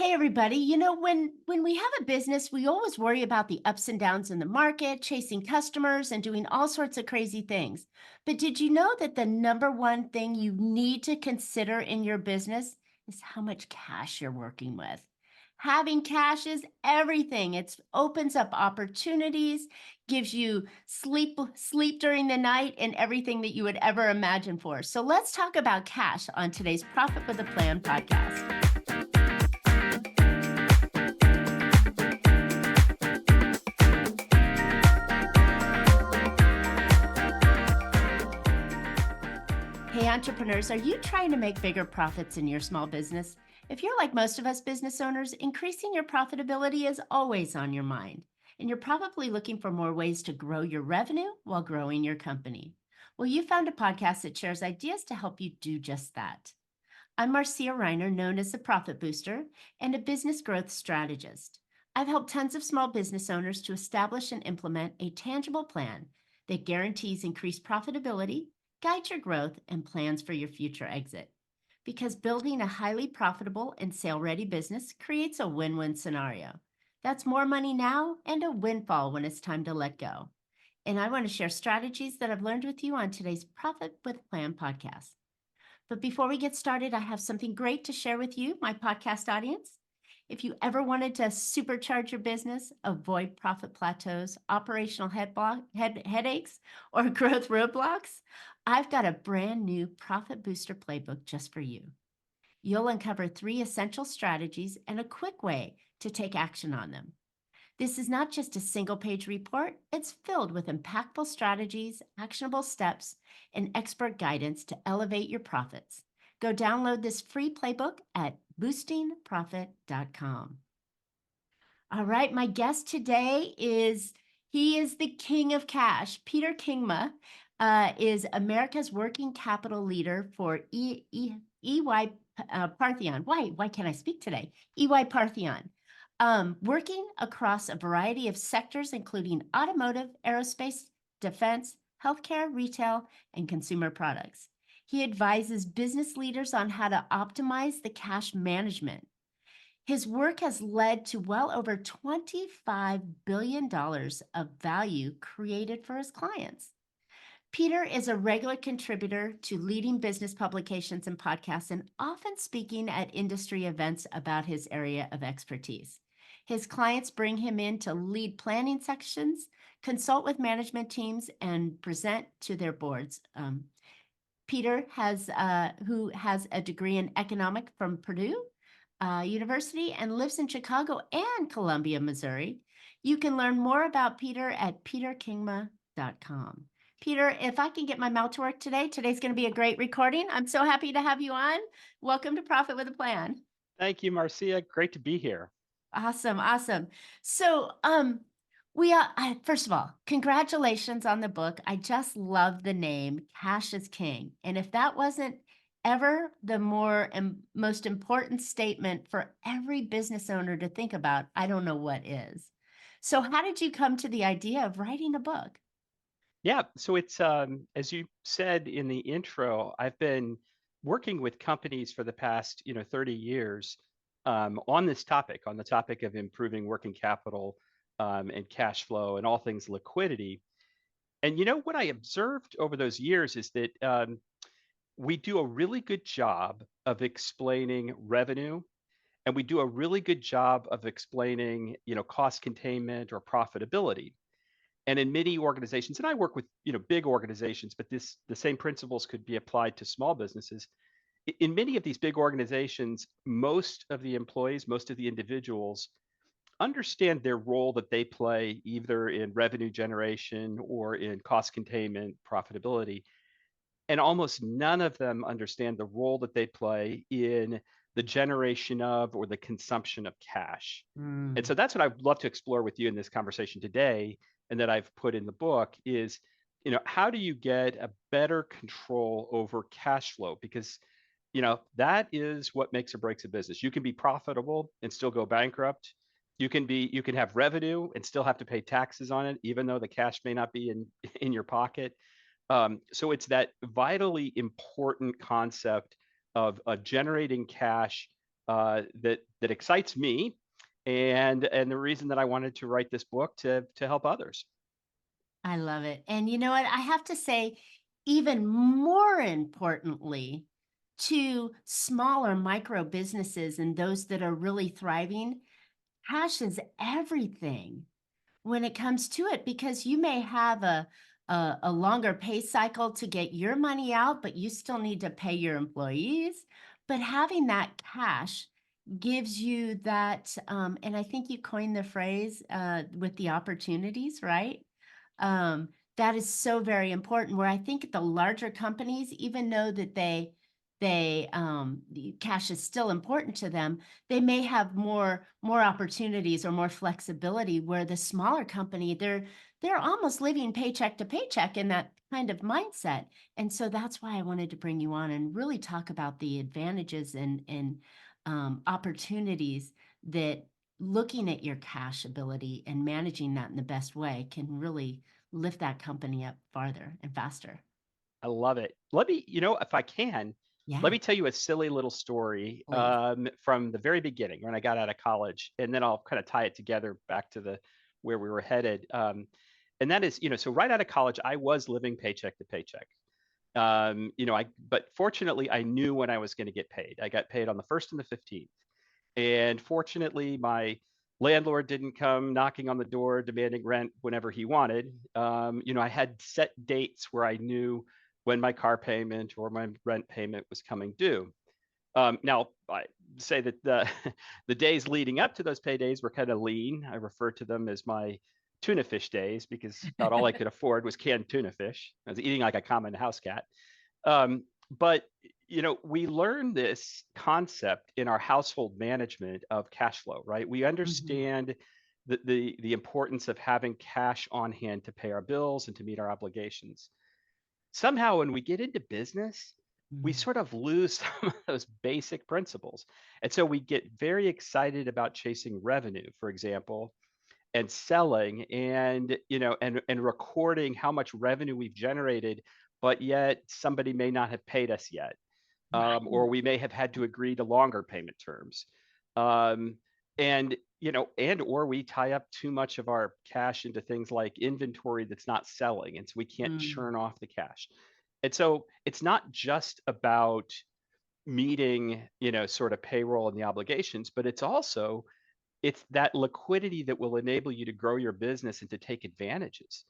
Hey everybody, when we have a business, we always worry about the ups and downs in the market, chasing customers and doing all sorts of crazy things. But did you know that the number one thing you need to consider in your business is how much cash you're working with? Having cash is everything. It opens up opportunities, gives you sleep during the night and everything that you would ever imagine for. So let's talk about cash on today's Profit with a Plan podcast. Hey, entrepreneurs, are you trying to make bigger profits in your small business? If you're like most of us business owners, increasing your profitability is always on your mind. And you're probably looking for more ways to grow your revenue while growing your company. Well, you found a podcast that shares ideas to help you do just that. I'm Marcia Riner, known as the Profit Booster and a business growth strategist. I've helped tons of small business owners to establish and implement a tangible plan that guarantees increased profitability, guides your growth, and plans for your future exit. Because building a highly profitable and sale ready business creates a win win scenario. That's more money now and a windfall when it's time to let go. And I want to share strategies that I've learned with you on today's Profit with Plan podcast. But before we get started, I have something great to share with you, my podcast audience. If you ever wanted to supercharge your business, avoid profit plateaus, operational headaches, or growth roadblocks, I've got a brand new Profit Booster playbook just for you. You'll uncover 3 essential strategies and a quick way to take action on them. This is not just a single-page report. It's filled with impactful strategies, actionable steps, and expert guidance to elevate your profits. Go download this free playbook at boostingprofit.com. All right, my guest today he is the king of cash. Peter Kingma is America's working capital leader for EY Parthenon. Why can't I speak today? EY Parthenon. Working across a variety of sectors, including automotive, aerospace, defense, healthcare, retail, and consumer products. He advises business leaders on how to optimize the cash management. His work has led to well over $25 billion of value created for his clients. Peter is a regular contributor to leading business publications and podcasts, and often speaking at industry events about his area of expertise. His clients bring him in to lead planning sections, consult with management teams, and present to their boards. Peter who has a degree in economics from Purdue University and lives in Chicago and Columbia, Missouri. You can learn more about Peter at peterkingma.com. Peter, if I can get my mouth to work today, today's going to be a great recording. I'm so happy to have you on. Welcome to Profit with a Plan. Thank you, Marcia. Great to be here. Awesome, awesome. So, first of all, congratulations on the book. I just love the name, Cash is King. And if that wasn't ever the most important statement for every business owner to think about, I don't know what is. So, how did you come to the idea of writing a book? Yeah, so it's as you said in the intro, I've been working with companies for the past 30 years on this topic, on the topic of improving working capital and cash flow and all things liquidity. And what I observed over those years is that we do a really good job of explaining revenue, and we do a really good job of explaining cost containment or profitability. And in many organizations, and I work with big organizations, but the same principles could be applied to small businesses. In many of these big organizations, most of the employees, most of the individuals understand their role that they play either in revenue generation or in cost containment, profitability. And almost none of them understand the role that they play in the generation of or the consumption of cash. And Mm. so that's what I'd love to explore with you in this conversation today, and that I've put in the book is, how do you get a better control over cash flow? Because, that is what makes or breaks a business. You can be profitable and still go bankrupt. You can have revenue and still have to pay taxes on it, even though the cash may not be in in your pocket. So it's that vitally important concept of generating cash that excites me, and the reason that I wanted to write this book to help others. I love it. And you know what? I have to say, even more importantly, to smaller micro businesses and those that are really thriving, cash is everything when it comes to it, because you may have a longer pay cycle to get your money out, but you still need to pay your employees. But having that cash gives you that, and I think you coined the phrase with the opportunities, right? That is so very important. Where I think the larger companies, even though that the cash is still important to them, they may have more opportunities or more flexibility. Where the smaller company, they're almost living paycheck to paycheck in that kind of mindset. And so that's why I wanted to bring you on and really talk about the advantages and opportunities that looking at your cash ability and managing that in the best way can really lift that company up farther and faster. I love it. Let me, if I can, let Yeah, me tell you a silly little story please. from the very beginning when I got out of college, and then I'll kind of tie it together back to the where we were headed. And that is, so right out of college, I was living paycheck to paycheck. But fortunately, I knew when I was going to get paid. I got paid on the first and the 15th. And fortunately, my landlord didn't come knocking on the door demanding rent whenever he wanted. I had set dates where I knew when my car payment or my rent payment was coming due. Now, I say that the the days leading up to those paydays were kind of lean. I refer to them as my tuna fish days because about all I could afford was canned tuna fish. I was eating like a common house cat. But we learn this concept in our household management of cash flow, right? We Mhm, understand the importance of having cash on hand to pay our bills and to meet our obligations. Somehow, when we get into business, we mm. sort of lose some of those basic principles. And so we get very excited about chasing revenue, for example, and selling and recording how much revenue we've generated, but yet somebody may not have paid us yet, or Right. we may have had to agree to longer payment terms, um, and or we tie up too much of our cash into things like inventory that's not selling, and so we can't Mm, churn off the cash. And so it's not just about meeting sort of payroll and the obligations, but it's that liquidity that will enable you to grow your business and to take advantages.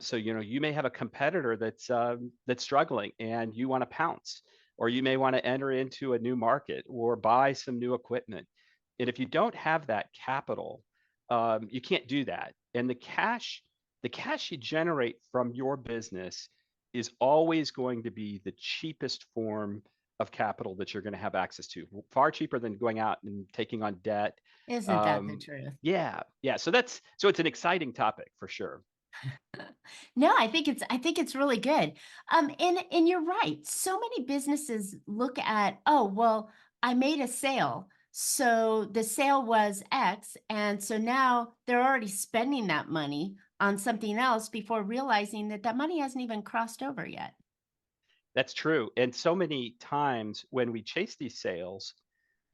So you may have a competitor that's struggling, and you want to pounce, or you may want to enter into a new market or buy some new equipment. And if you don't have that capital, you can't do that. And the cash you generate from your business is always going to be the cheapest form of capital that you're going to have access to, far cheaper than going out and taking on debt. isn't that the truth? Yeah, yeah. So it's an exciting topic for sure. No, I think it's really good. And you're right. So many businesses look at, oh, well, I made a sale. So the sale was X, and so now they're already spending that money on something else before realizing that that money hasn't even crossed over yet. That's true. And so many times when we chase these sales,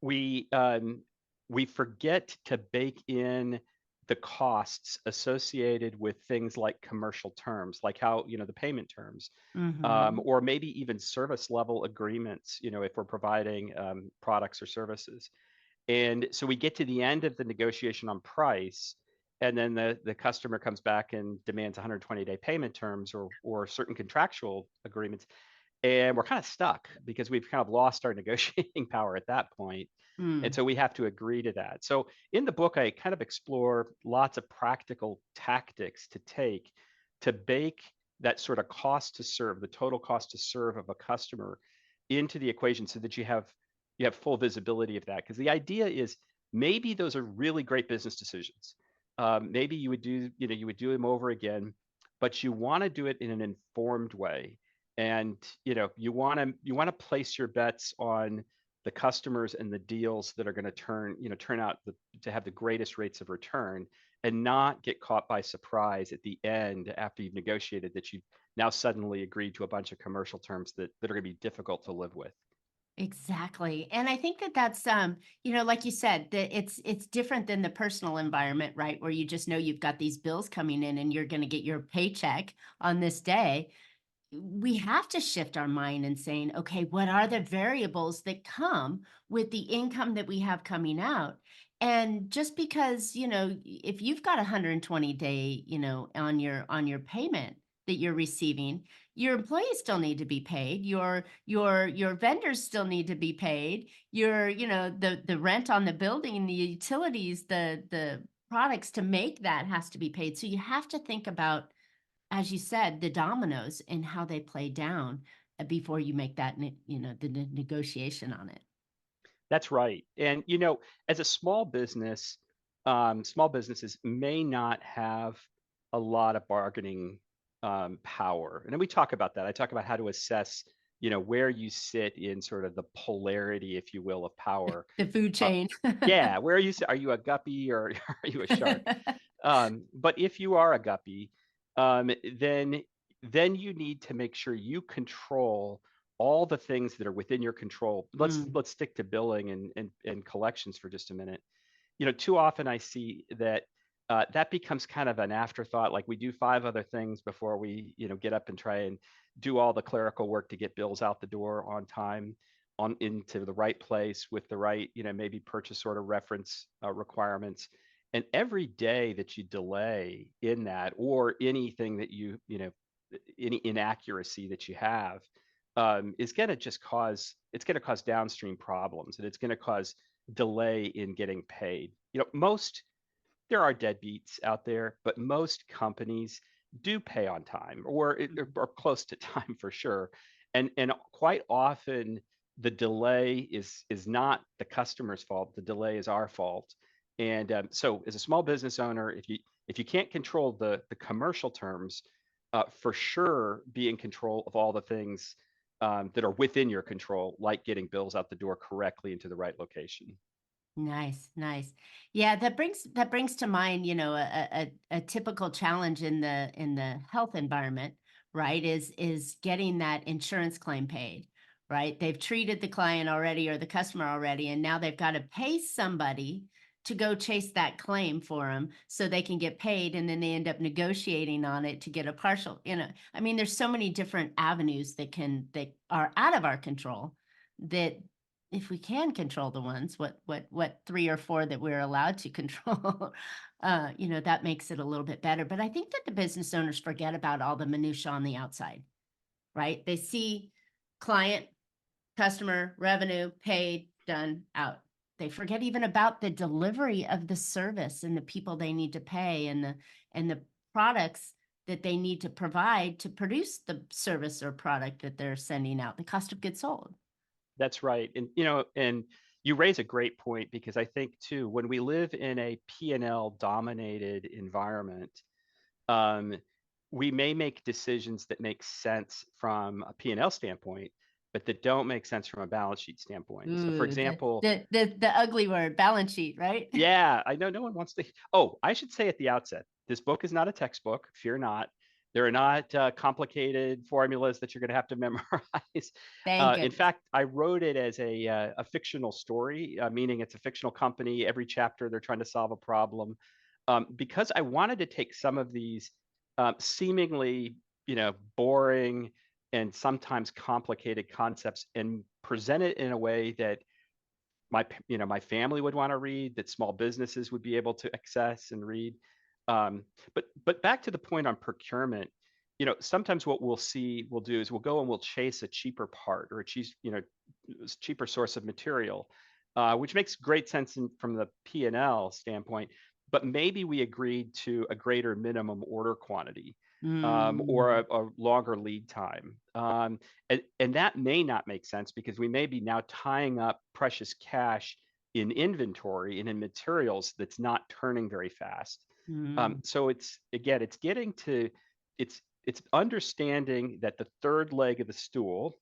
we um, we forget to bake in the costs associated with things like commercial terms, like how the payment terms, Mhm. or maybe even service level agreements. If we're providing products or services. And so we get to the end of the negotiation on price, and then the customer comes back and demands 120-day payment terms or certain contractual agreements, and we're kind of stuck because we've kind of lost our negotiating power at that point. And Mm. so we have to agree to that. So in the book, I kind of explore lots of practical tactics to take to bake that sort of cost to serve, the total cost to serve of a customer into the equation so that you have full visibility of that. Because the idea is maybe those are really great business decisions. Maybe you would do them over again, but you want to do it in an informed way, and you want to place your bets on the customers and the deals that are going to turn out to have the greatest rates of return, and not get caught by surprise at the end after you've negotiated that you've now suddenly agreed to a bunch of commercial terms that are going to be difficult to live with. Exactly. And I think that that's like you said, that it's different than the personal environment, right? Where you just know you've got these bills coming in and you're going to get your paycheck on this day. We have to shift our mind and saying, okay, what are the variables that come with the income that we have coming out? And just because, if you've got a 120-day, on your payment that you're receiving, your employees still need to be paid, your vendors still need to be paid, the rent on the building, the utilities, the products to make that has to be paid. So you have to think about, as you said, the dominoes and how they play down before you make that, the negotiation on it. That's right. And as a small businesses may not have a lot of bargaining power. And then we talk about that. I talk about how to assess, where you sit in sort of the polarity, if you will, of power. The food Uh, chain. yeah, where are you? Are you a guppy or are you a shark? But if you are a guppy, um, then then you need to make sure you control all the things that are within your control. Let's Mm. let's stick to billing and collections for just a minute. Too often I see that that becomes kind of an afterthought. Like we do five other things before we, get up and try and do all the clerical work to get bills out the door on time, on into the right place with the right, maybe purchase order reference requirements. And every day that you delay in that, or anything that any inaccuracy that you have, is going to just cause it's going to cause downstream problems, and it's going to cause delay in getting paid. Most there are deadbeats out there, but most companies do pay on time, or close to time for sure. And quite often the delay is not the customer's fault. The delay is our fault. And so, as a small business owner, if you can't control the commercial terms, for sure be in control of all the things that are within your control, like getting bills out the door correctly into the right location. Nice, nice. Yeah, that brings to mind, a typical challenge in the health environment, right? Is getting that insurance claim paid, right? They've treated the client already or the customer already, and now they've got to pay somebody to go chase that claim for them so they can get paid, and then they end up negotiating on it to get a partial, I mean, there's so many different avenues that are out of our control that if we can control the ones, what three or four that we're allowed to control, that makes it a little bit better. But I think that the business owners forget about all the minutia on the outside, right? They see client, customer, revenue, paid, done, out. They forget even about the delivery of the service and the people they need to pay and the products that they need to provide to produce the service or product that they're sending out, the cost of goods sold. That's right. And you raise a great point, because I think too, when we live in a P&L dominated environment, um, we may make decisions that make sense from a P&L standpoint, but that don't make sense from a balance sheet standpoint. So for Ooh, the example, the the the ugly word, balance sheet, right? yeah, I know no one wants to. Oh, I should say at the outset, this book is not a textbook. Fear not. There are not complicated formulas that you're going to have to memorize. Thank In goodness. fact, I wrote it as a fictional story, meaning it's a fictional company. Every chapter, they're trying to solve a problem. Because I wanted to take some of these seemingly, boring and sometimes complicated concepts and present it in a way that my family would want to read, that small businesses would be able to access and read. But back to the point on procurement, sometimes what we'll do is we'll go and we'll chase a cheaper part, or a cheaper source of material, which makes great sense from the P&L standpoint. But maybe we agreed to a greater minimum order quantity, or Mm, a longer lead time. And that may not make sense, because we may be now tying up precious cash in inventory and in materials that's not turning very fast. mm, So it's getting to it's understanding that the third leg of the stool,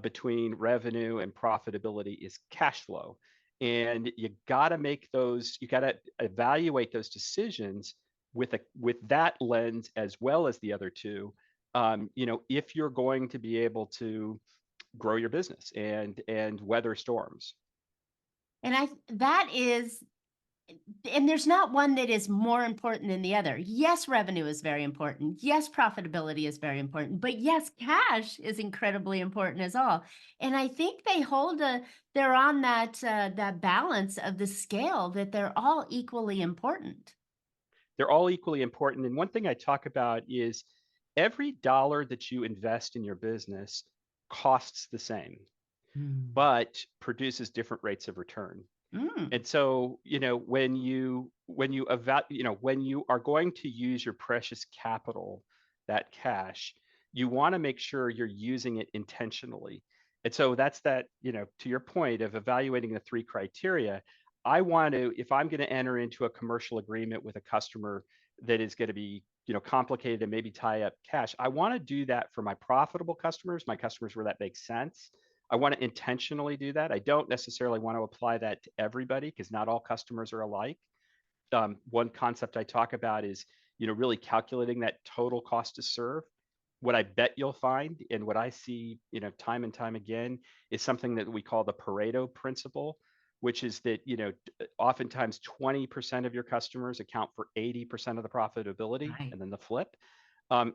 between revenue and profitability, is cash flow. And you got to evaluate those decisions with that lens as well as the other two. If you're going to be able to grow your business and weather storms. And that is, and there's not one that is more important than the other. Yes, revenue is very important. Yes, profitability is very important. But yes, cash is incredibly important as all. And I think they're on that balance of the scale that they're all equally important. They're all equally important. And one thing I talk about is every dollar that you invest in your business costs the same, Mm. but produces different rates of return. Mm. And so, when you are going to use your precious capital, that cash, you want to make sure you're using it intentionally. And so that's to your point of evaluating the three criteria, if I'm going to enter into a commercial agreement with a customer that is going to be, complicated and maybe tie up cash, I want to do that for my profitable customers, my customers where that makes sense. I want to intentionally do that. I don't necessarily want to apply that to everybody because not all customers are alike. One concept I talk about is, really calculating that total cost to serve. What I bet you'll find and what I see, time and time again is something that we call the Pareto principle, which is that, oftentimes 20% of your customers account for 80% of the profitability Right. and then the flip.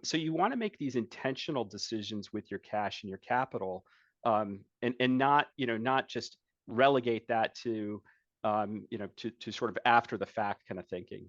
So you want to make these intentional decisions with your cash and your capital, and not just relegate that to sort of after the fact kind of thinking.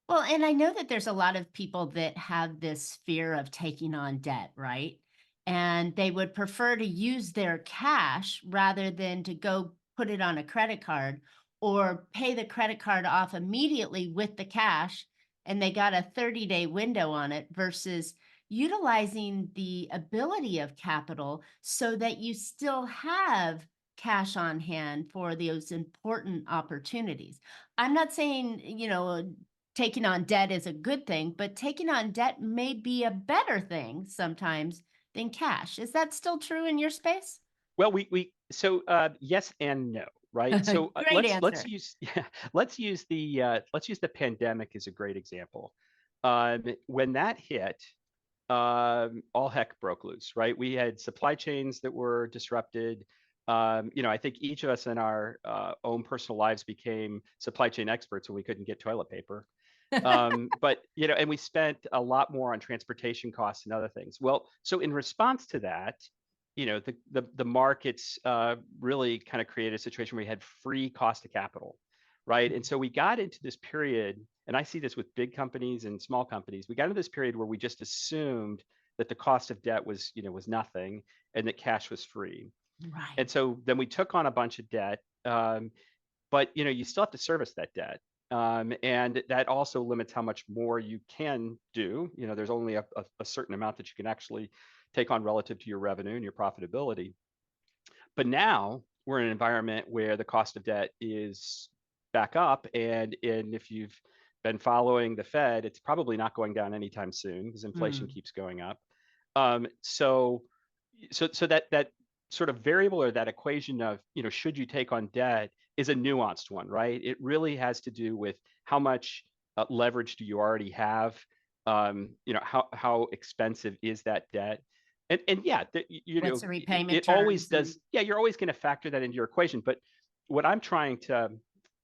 Well, and I know that there's a lot of people that have this fear of taking on debt, right? And they would prefer to use their cash rather than to go put it on a credit card or pay the credit card off immediately with the cash. And they got a 30-day window on it versus utilizing the ability of capital so that you still have cash on hand for those important opportunities. I'm not saying, taking on debt is a good thing, but taking on debt may be a better thing sometimes than cash. Is that still true in your space? Well, yes and no, right? So Great let's answer. use yeah, let's use the pandemic as a great example. When that hit, all heck broke loose, right? We had supply chains that were disrupted. I think each of us in our own personal lives became supply chain experts when we couldn't get toilet paper. But and we spent a lot more on transportation costs and other things. Well, so in response to that, the markets really kind of created a situation where we had free cost of capital, right? And so we got into this period, and I see this with big companies and small companies. We got into this period where we just assumed that the cost of debt was nothing and that cash was free. Right. And so then we took on a bunch of debt, but you still have to service that debt. And that also limits how much more you can do. There's only a certain amount that you can actually take on relative to your revenue and your profitability. But now we're in an environment where the cost of debt is back up, and if you've been following the Fed, it's probably not going down anytime soon because inflation Mm. keeps going up. So that sort of variable or that equation of should you take on debt is a nuanced one, right? It really has to do with how much leverage do you already have. How expensive is that debt? And yeah, What's the repayment it always terms? And does. Yeah, you're always going to factor that into your equation. But what I'm trying to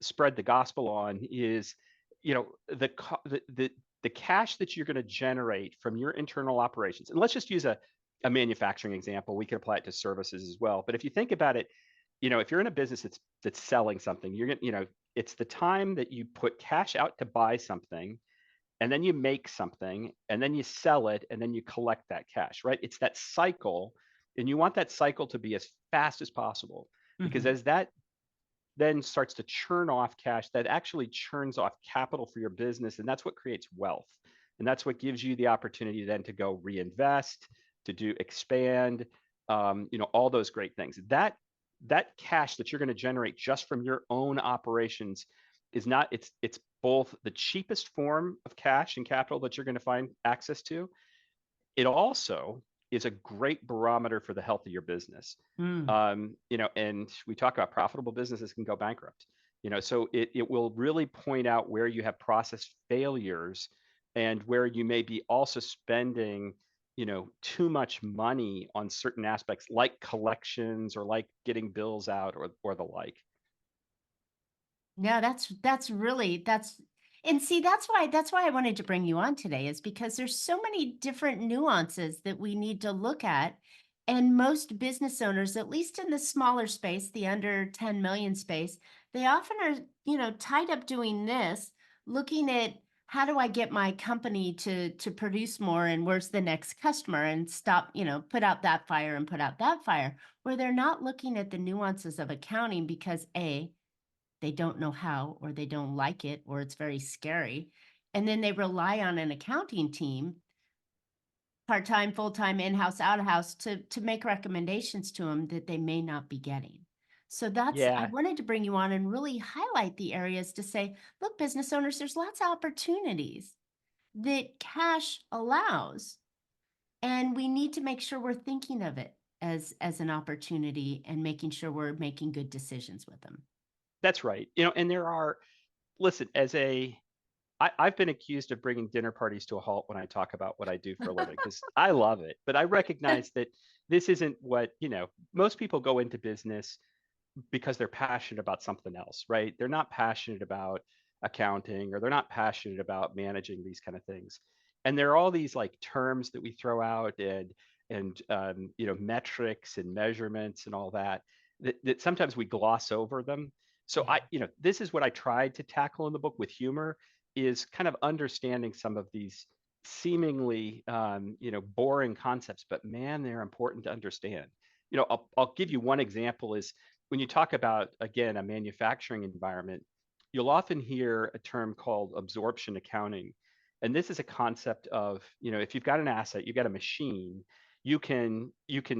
spread the gospel on is, the cash that you're going to generate from your internal operations. And let's just use a manufacturing example. We could apply it to services as well. But if you think about it, if you're in a business that's selling something, you're going it's the time that you put cash out to buy something, and then you make something, and then you sell it, and then you collect that cash, right? It's that cycle, and you want that cycle to be as fast as possible, because Mhm. as that then starts to churn off cash, that actually churns off capital for your business, and that's what creates wealth. And that's what gives you the opportunity then to go reinvest, to do expand, all those great things. That cash that you're going to generate just from your own operations is not it's both the cheapest form of cash and capital that you're going to find access to. It also is a great barometer for the health of your business. Mm. And we talk about profitable businesses can go bankrupt. So it will really point out where you have process failures and where you may be also spending too much money on certain aspects like collections or like getting bills out or the like. No, that's really that's and see that's why I wanted to bring you on today is because there's so many different nuances that we need to look at. And most business owners, at least in the smaller space, the under 10 million space, they often are, tied up doing this, looking at how do I get my company to produce more and where's the next customer and stop, put out that fire and put out that fire, where they're not looking at the nuances of accounting because A, they don't know how, or they don't like it, or it's very scary. And then they rely on an accounting team, part-time, full-time, in-house, out-of-house, to make recommendations to them that they may not be getting. So that's I Yeah, wanted to bring you on and really highlight the areas to say, look, business owners, there's lots of opportunities that cash allows, and we need to make sure we're thinking of it as an opportunity and making sure we're making good decisions with them. that's right. And there are, listen, I've been accused of bringing dinner parties to a halt when I talk about what I do for a living because I love it. But I recognize that this isn't what, most people go into business because they're passionate about something else, right? They're not passionate about accounting or they're not passionate about managing these kind of things. And there are all these like terms that we throw out and metrics and measurements and all that sometimes we gloss over them. So Yeah. this is what I tried to tackle in the book with humor is kind of understanding some of these seemingly boring concepts, but man, they're important to understand. I'll give you one example is when you talk about, again, a manufacturing environment, you'll often hear a term called absorption accounting. And this is a concept of, if you've got an asset, you've got a machine, you can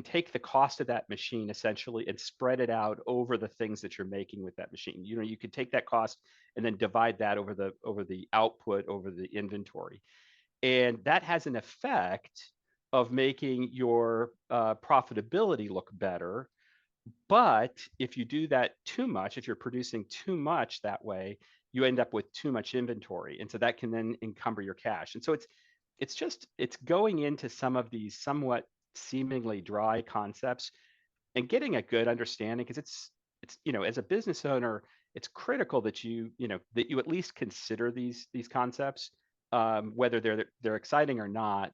take the cost of that machine essentially and spread it out over the things that you're making with that machine. You could take that cost and then divide that over the output, over the inventory. And that has an effect of making your profitability look better, but if you do that too much, if you're producing too much that way, you end up with too much inventory. And so that can then encumber your cash. And so it's going into some of these somewhat seemingly dry concepts and getting a good understanding because it's as a business owner, it's critical that you at least consider these concepts, whether they're exciting or not.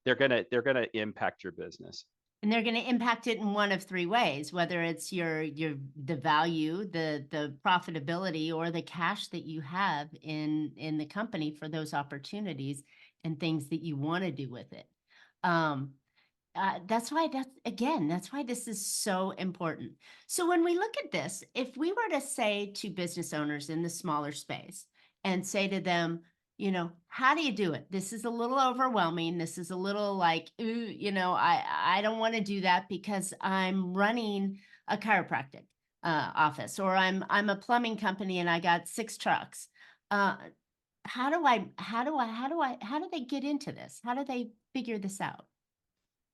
They're gonna impact your business. And they're gonna impact it in one of 3 ways, whether it's your the value, the profitability, or the cash that you have in the company for those opportunities and things that you wanna do with it. Um, that's why this is so important. So when we look at this, if we were to say to business owners in the smaller space and say to them, how do you do it? This is a little overwhelming. This is a little like, ooh, I don't want to do that because I'm running a chiropractic office, or I'm a plumbing company and I got 6 trucks. Uh, how do they get into this? How do they figure this out?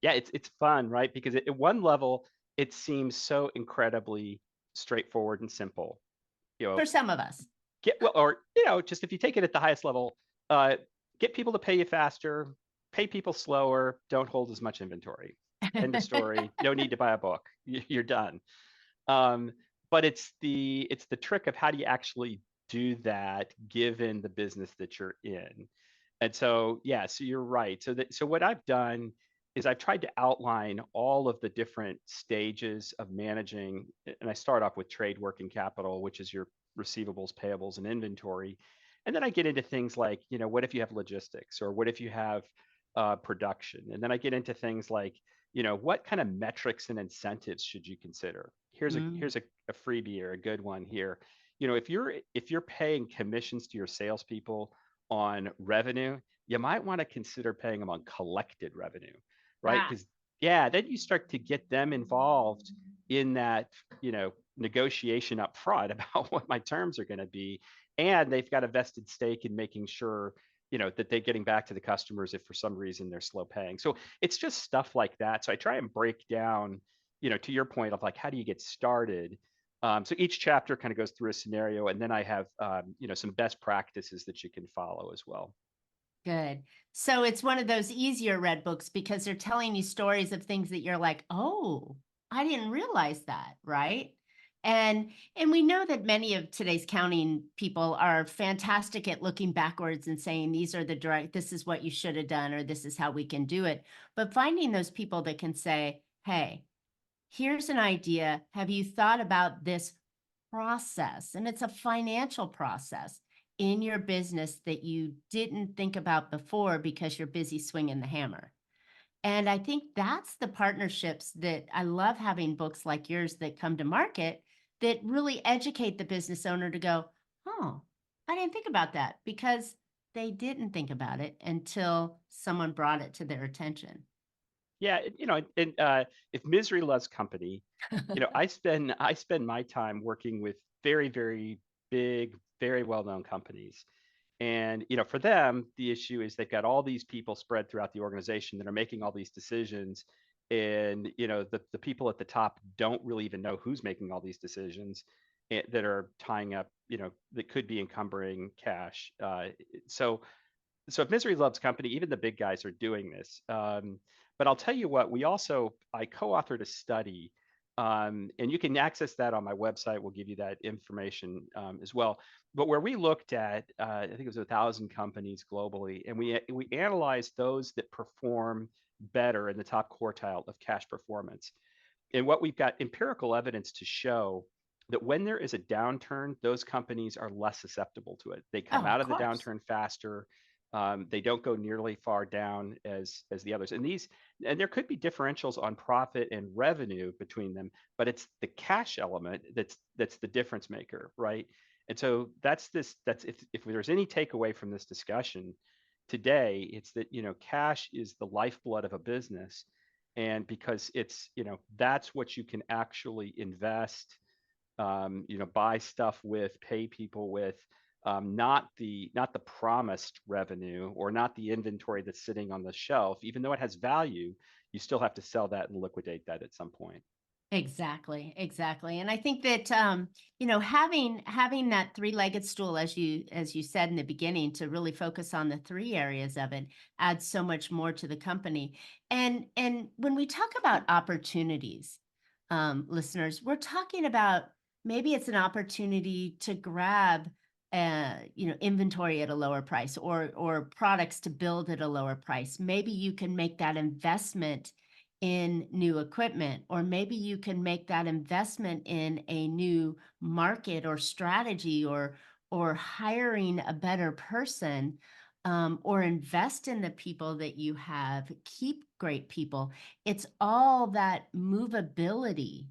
Yeah, it's fun, right? Because at one level, it seems so incredibly straightforward and simple. You know, For some of us. get well, or just if you take it at the highest level, uh, get people to pay you faster, pay people slower, don't hold as much inventory. End of story. No need to buy a book. You're done. Um, but it's the trick of how do you actually do that given the business that you're in. And so, yeah, so you're right. So what I've done is I've tried to outline all of the different stages of managing, and I start off with trade working capital, which is your receivables, payables, and inventory. And then I get into things like, what if you have logistics, or what if you have production? And then I get into things like, what kind of metrics and incentives should you consider? Here's a Mm. here's a, a freebie or a good one here. If you're paying commissions to your salespeople on revenue, you might want to consider paying them on collected revenue, right? Ah. Because yeah, then you start to get them involved in that, negotiation up front about what my terms are going to be, and they've got a vested stake in making sure that they're getting back to the customers if for some reason they're slow paying. So it's just stuff like that. So I try and break down, to your point of like, how do you get started? So each chapter kind of goes through a scenario, and then I have some best practices that you can follow as well. Good. So it's one of those easier read books because they're telling you stories of things that you're like, "Oh, I didn't realize that," right? And we know that many of today's counting people are fantastic at looking backwards and saying, "These are the direct this is what you should have done," or "This is how we can do it." But finding those people that can say, "Hey, here's an idea. Have you thought about this process?" And it's a financial process in your business that you didn't think about before because you're busy swinging the hammer. And I think that's the partnerships that I love having books like yours that come to market that really educate the business owner to go, oh, I didn't think about that because they didn't think about it until someone brought it to their attention. Yeah, if misery loves company, I spend my time working with very, very big, very well-known companies. And for them, the issue is they've got all these people spread throughout the organization that are making all these decisions. And the people at the top don't really even know who's making all these decisions that are tying up, that could be encumbering cash. So if misery loves company, even the big guys are doing this. But I'll tell you what, I co-authored a study, and you can access that on my website. We'll give you that information as well. But where we looked at, I think it was 1,000 companies globally, and we analyzed those that perform better in the top quartile of cash performance. And what we've got empirical evidence to show that when there is a downturn, those companies are less susceptible to it. They come Oh, out of of the course. downturn faster. They don't go nearly far down as the others. And there could be differentials on profit and revenue between them, but it's the cash element that's the difference maker, right? And so that's if there's any takeaway from this discussion today, it's that cash is the lifeblood of a business, and because that's what you can actually invest, buy stuff with, pay people with, not the promised revenue or not the inventory that's sitting on the shelf. Even though it has value, you still have to sell that and liquidate that at some point. Exactly, exactly. And I think that having that three-legged stool, as you said in the beginning, to really focus on the three areas of it adds so much more to the company. And when we talk about opportunities, listeners, we're talking about maybe it's an opportunity to grab inventory at a lower price or products to build at a lower price. Maybe you can make that investment in new equipment, or maybe you can make that investment in a new market or strategy, or hiring a better person, or invest in the people that you have, keep great people. It's all that movability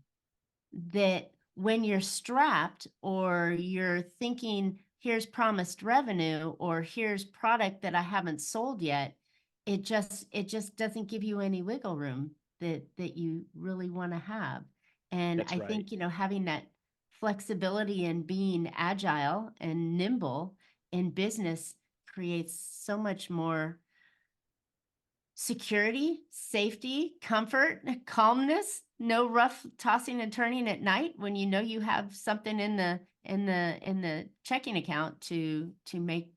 that when you're strapped or you're thinking, here's promised revenue or here's product that I haven't sold yet, it just doesn't give you any wiggle room that you really want to have. And That's I right. think, having that flexibility and being agile and nimble in business creates so much more security, safety, comfort, calmness, no rough tossing and turning at night when you know you have something in the checking account to make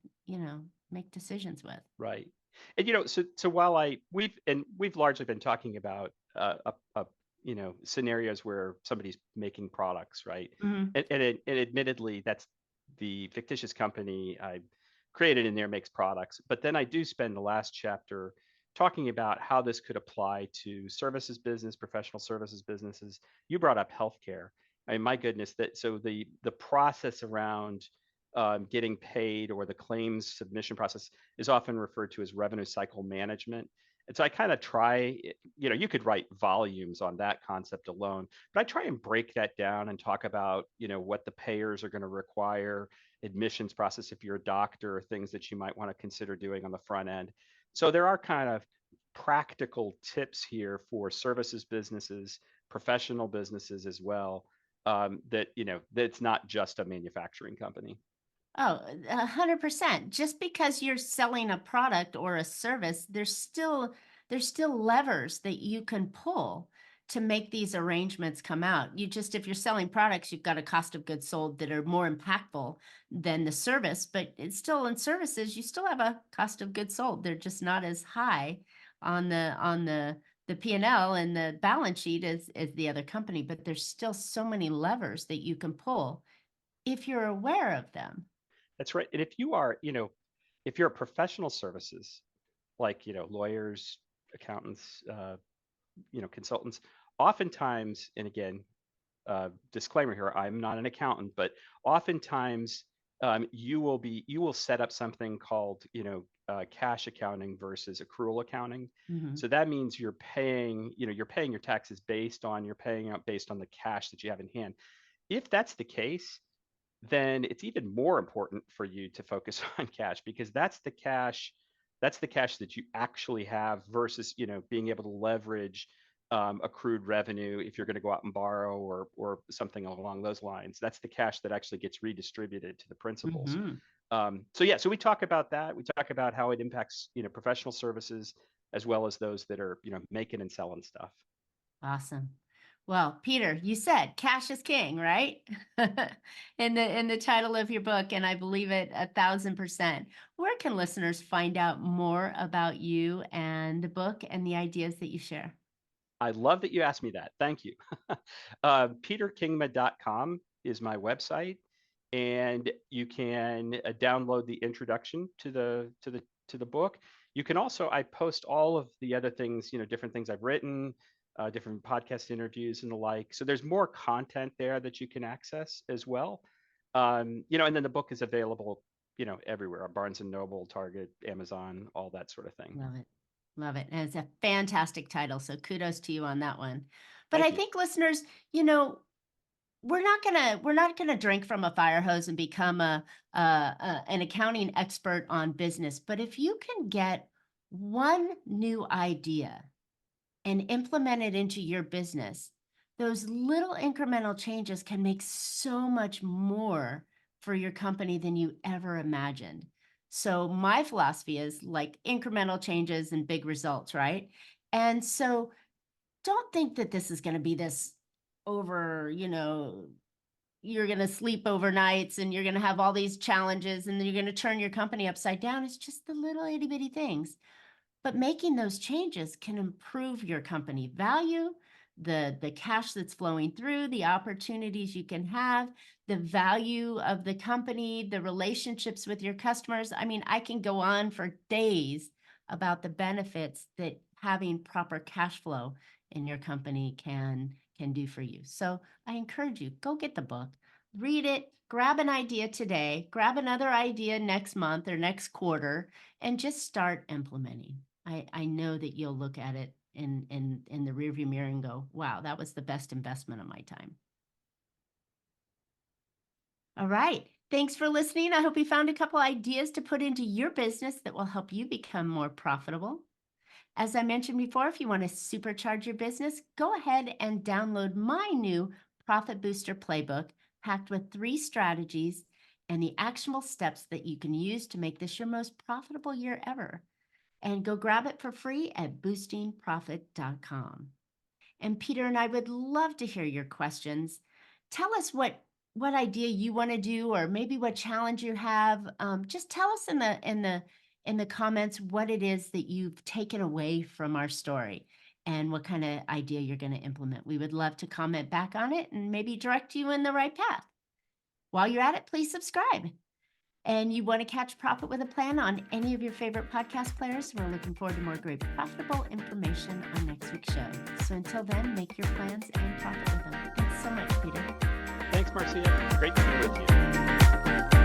decisions with. Right. And so while we've largely been talking about scenarios where somebody's making products, right? Mhm. And admittedly, that's the fictitious company I created in there makes products. But then I do spend the last chapter talking about how this could apply to services business, professional services businesses. You brought up healthcare. I mean, my goodness, that so the process around getting paid, or the claims submission process, is often referred to as revenue cycle management. And so I kind of try, you could write volumes on that concept alone, but I try and break that down and talk about, what the payers are going to require, admissions process if you're a doctor, or things that you might want to consider doing on the front end. So there are kind of practical tips here for services businesses, professional businesses as well, that's not just a manufacturing company. Oh, 100%. Just because you're selling a product or a service, there's still levers that you can pull to make these arrangements come out. If you're selling products, you've got a cost of goods sold that are more impactful than the service, but it's still in services, you still have a cost of goods sold. They're just not as high on the P&L and the balance sheet as the other company, but there's still so many levers that you can pull if you're aware of them. That's right. And if you are, if you're a professional services, like, lawyers, accountants, consultants, oftentimes, and again, disclaimer here, I'm not an accountant, but oftentimes you will set up something called, cash accounting versus accrual accounting. Mhm. So that means you're paying your taxes you're paying out based on the cash that you have in hand. If that's the case, then it's even more important for you to focus on cash, because that's the cash that you actually have versus, being able to leverage accrued revenue if you're going to go out and borrow or something along those lines. That's the cash that actually gets redistributed to the principals. Mhm. So we talk about that. We talk about how it impacts, professional services as well as those that are, making and selling stuff. Awesome. Well, Peter, you said cash is king, right? In the title of your book, and I believe it 1,000%. Where can listeners find out more about you and the book and the ideas that you share? I love that you asked me that. Thank you. PeterKingma.com is my website, and you can download the introduction to the book. You can also, I post all of the other things, different things I've written, different podcast interviews and the like. So there's more content there that you can access as well. And then the book is available, everywhere: Barnes and Noble, Target, Amazon, all that sort of thing. Love it. Love it. And it's a fantastic title. So kudos to you on that one. But Thank I you. think listeners, you know, we're not gonna drink from a fire hose and become an accounting expert on business. But if you can get one new idea and implement it into your business, those little incremental changes can make so much more for your company than you ever imagined. So, my philosophy is like incremental changes and big results, right? And so, don't think that this is going to be this over, you're going to sleep overnights and you're going to have all these challenges and then you're going to turn your company upside down. It's just the little itty bitty things, but making those changes can improve your company value, the cash that's flowing through, the opportunities you can have, the value of the company, the relationships with your customers. I mean, I can go on for days about the benefits that having proper cash flow in your company can do for you. So I encourage you, go get the book, read it, grab an idea today, grab another idea next month or next quarter, and just start implementing. I know that you'll look at it in the rearview mirror and go, wow, that was the best investment of my time. All right. Thanks for listening. I hope you found a couple ideas to put into your business that will help you become more profitable. As I mentioned before, if you want to supercharge your business, go ahead and download my new Profit Booster Playbook, packed with 3 strategies and the actionable steps that you can use to make this your most profitable year ever. And go grab it for free at boostingprofit.com. And Peter and I would love to hear your questions. Tell us what idea you want to do, or maybe what challenge you have. Just tell us in the comments what it is that you've taken away from our story and what kind of idea you're going to implement. We would love to comment back on it and maybe direct you in the right path. While you're at it, please subscribe. And you want to catch Profit with a Plan on any of your favorite podcast players, we're looking forward to more great profitable information on next week's show. So until then, make your plans and profit with them. Thanks so much, Peter. Thanks, Marcia. Great to be with you.